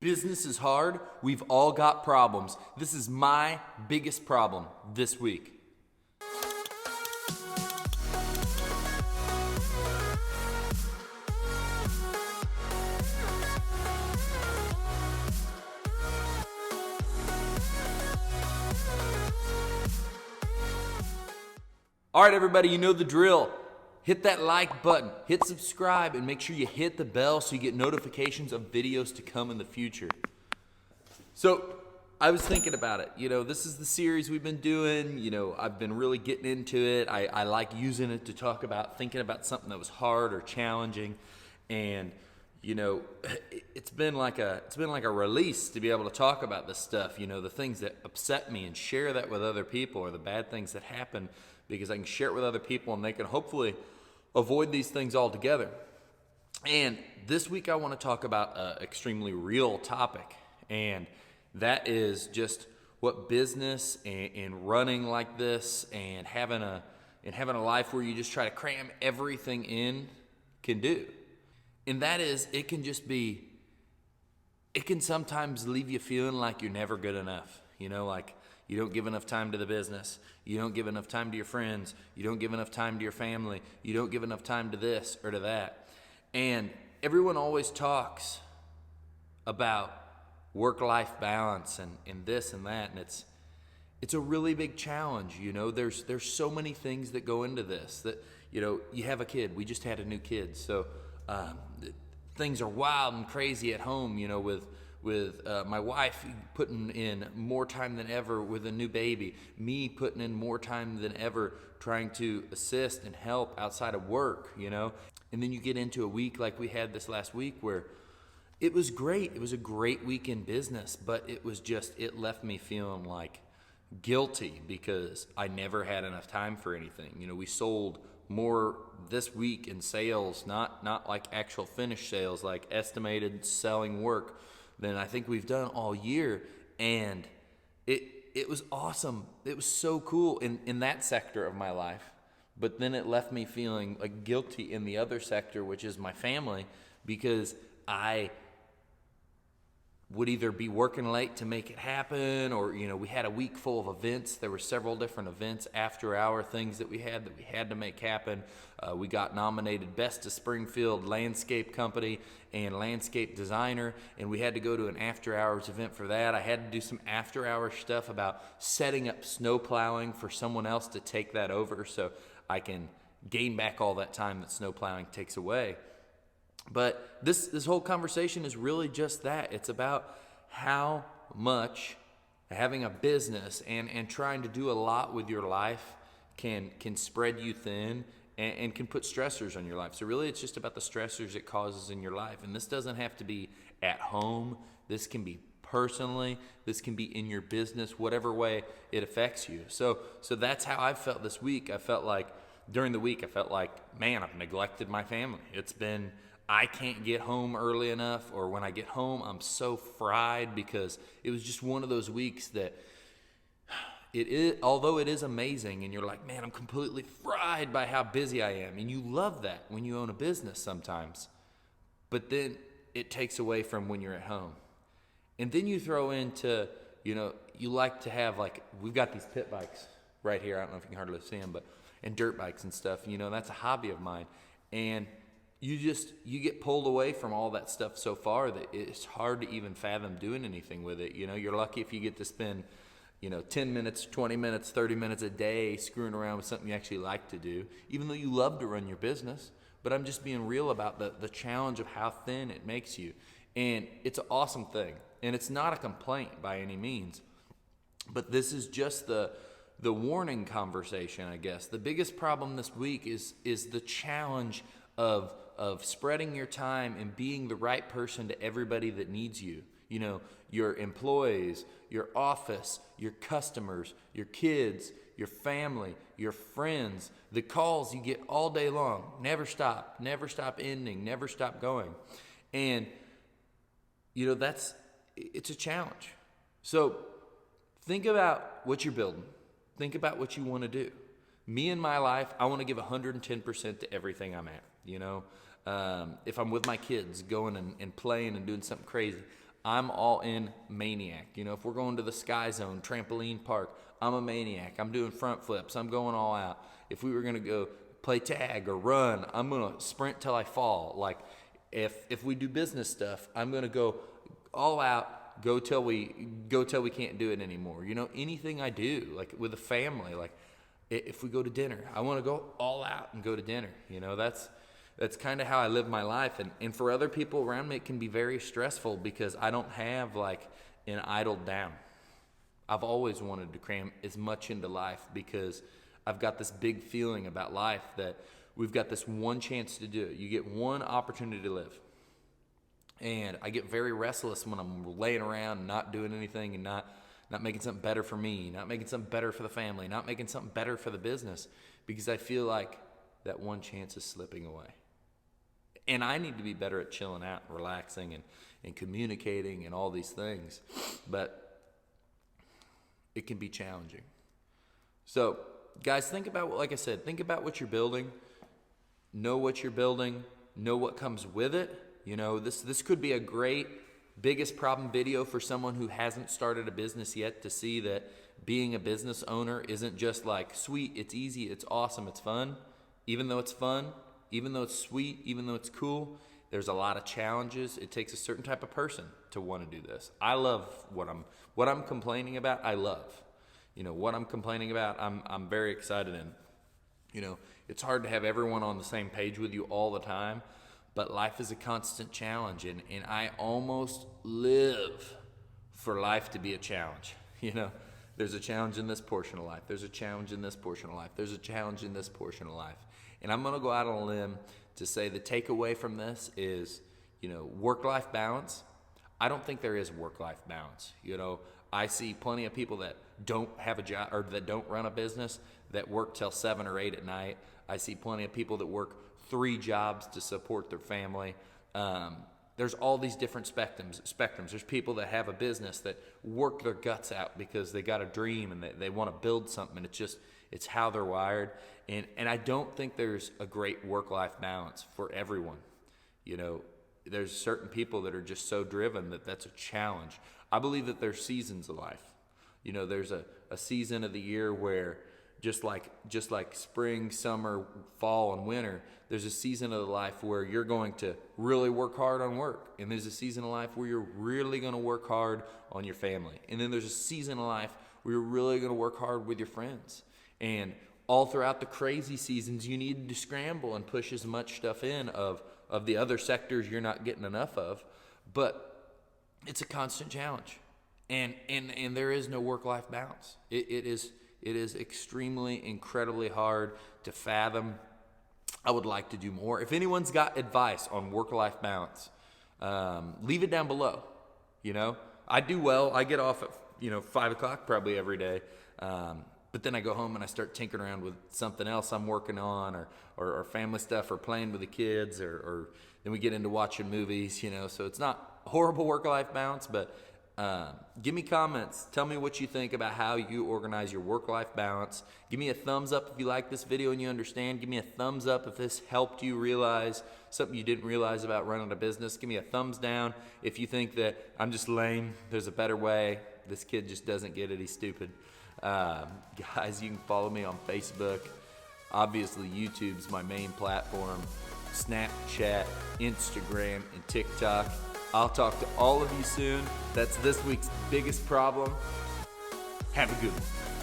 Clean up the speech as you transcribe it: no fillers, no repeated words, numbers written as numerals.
Business is hard. We've all got problems. This is my biggest problem this week. All right, everybody, you know the drill. Hit that like button, hit subscribe, and make sure you hit the bell so you get notifications of videos to come in the future. So I was thinking about it. This is the series we've been doing. I've been really getting into it. I like using it to talk about thinking about something that was hard or challenging. And, it's been like a release to be able to talk about this stuff, the things that upset me, and share that with other people, or the bad things that happen, because I can share it with other people and they can hopefully avoid these things altogether. And this week I want to talk about an extremely real topic, and that is just what business and running like this and having a life where you just try to cram everything in can do. And that is, it can sometimes leave you feeling like you're never good enough. Like you don't give enough time to the business. You don't give enough time to your friends. You don't give enough time to your family. You don't give enough time to this or to that. And everyone always talks about work-life balance and this and that. And it's a really big challenge. There's so many things that go into this that, you have a kid. We just had a new kid. So things are wild and crazy at home, with my wife putting in more time than ever with a new baby, me putting in more time than ever trying to assist and help outside of work, And then you get into a week like we had this last week where it was great. It was a great week in business, but it left me feeling like guilty because I never had enough time for anything. We sold more this week in sales, not like actual finished sales, like estimated selling work, than I think we've done all year. And it was awesome. It was so cool in that sector of my life. But then it left me feeling like guilty in the other sector, which is my family, because I would either be working late to make it happen, or, we had a week full of events. There were several different events, after-hour things that we had to make happen. We got nominated Best of Springfield Landscape Company and Landscape Designer, and we had to go to an after-hours event for that. I had to do some after-hours stuff about setting up snow plowing for someone else to take that over so I can gain back all that time that snow plowing takes away. But this whole conversation is really just that. It's about how much having a business and trying to do a lot with your life can spread you thin and can put stressors on your life. So really it's just about the stressors it causes in your life. And this doesn't have to be at home. This can be personally. This can be in your business, whatever way it affects you. So that's how I felt this week. During the week, I felt like, man, I've neglected my family. I can't get home early enough, or when I get home, I'm so fried, because it was just one of those weeks that although it is amazing, and you're like, man, I'm completely fried by how busy I am. And you love that when you own a business sometimes, but then it takes away from when you're at home. And then you throw into, you like to have, we've got these pit bikes right here. I don't know if you can hardly see them, and dirt bikes and stuff, that's a hobby of mine. And you get pulled away from all that stuff so far that it's hard to even fathom doing anything with it. You're lucky if you get to spend, 10 minutes, 20 minutes, 30 minutes a day screwing around with something you actually like to do, even though you love to run your business. But I'm just being real about the challenge of how thin it makes you. And it's an awesome thing. And it's not a complaint by any means. But this is just the warning conversation, I guess. The biggest problem this week is the challenge of spreading your time and being the right person to everybody that needs you. Your employees, your office, your customers, your kids, your family, your friends, the calls you get all day long. Never stop ending, never stop going. And, it's a challenge. So think about what you're building. Think about what you want to do. Me in my life, I want to give 110% to everything I'm at. If I'm with my kids going and playing and doing something crazy, I'm all in maniac. You know, if we're going to the Sky Zone trampoline park, I'm a maniac. I'm doing front flips. I'm going all out. If we were going to go play tag or run, I'm going to sprint till I fall. Like if we do business stuff, I'm going to go all out, go till we can't do it anymore. You know, anything I do, like with a family, like if we go to dinner, I want to go all out and go to dinner. You know, that's kind of how I live my life. And for other people around me, it can be very stressful because I don't have like an idle down. I've always wanted to cram as much into life because I've got this big feeling about life that we've got this one chance to do it. You get one opportunity to live. And I get very restless when I'm laying around and not doing anything and not making something better for me, not making something better for the family, not making something better for the business, because I feel like that one chance is slipping away. And I need to be better at chilling out and relaxing and communicating and all these things. But it can be challenging. So, guys, think about what you're building. Know what you're building. Know what comes with it. You know, this could be a great biggest problem video for someone who hasn't started a business yet, to see that being a business owner isn't just like, sweet, it's easy, it's awesome, it's fun. Even though it's fun, even though it's sweet, even though it's cool, there's a lot of challenges. It takes a certain type of person to want to do this. I love what I'm complaining about. I love, you know, what I'm complaining about. I'm very excited in. You know, it's hard to have everyone on the same page with you all the time, but life is a constant challenge, and I almost live for life to be a challenge. You know, there's a challenge in this portion of life. There's a challenge in this portion of life. There's a challenge in this portion of life. And I'm going to go out on a limb to say the takeaway from this is, you know, work-life balance. I don't think there is work-life balance. You know, I see plenty of people that don't have a job or that don't run a business that work till 7 or 8 at night. I see plenty of people that work 3 jobs to support their family. There's all these different spectrums. There's people that have a business that work their guts out because they got a dream and they want to build something, and it's how they're wired. And I don't think there's a great work-life balance for everyone. You know, there's certain people that are just so driven that that's a challenge. I believe that there's seasons of life. You know, there's a season of the year where just like spring, summer, fall, and winter, there's a season of life where you're going to really work hard on work. And there's a season of life where you're really going to work hard on your family. And then there's a season of life where you're really going to work hard with your friends. And all throughout the crazy seasons, you need to scramble and push as much stuff in of the other sectors you're not getting enough of. But it's a constant challenge. And there is no work-life balance. It is extremely, incredibly hard to fathom. I would like to do more. If anyone's got advice on work-life balance, leave it down below. You know, I do well. I get off at 5 o'clock probably every day. But then I go home and I start tinkering around with something else I'm working on, or family stuff, or playing with the kids, or then we get into watching movies. You know, so it's not horrible work-life balance, but give me comments. Tell me what you think about how you organize your work-life balance. Give me a thumbs up if you like this video and you understand. Give me a thumbs up if this helped you realize something you didn't realize about running a business. Give me a thumbs down if you think that I'm just lame, there's a better way, this kid just doesn't get it, he's stupid. Guys, you can follow me on Facebook. Obviously, YouTube's my main platform. Snapchat, Instagram, and TikTok. I'll talk to all of you soon. That's this week's biggest problem. Have a good one.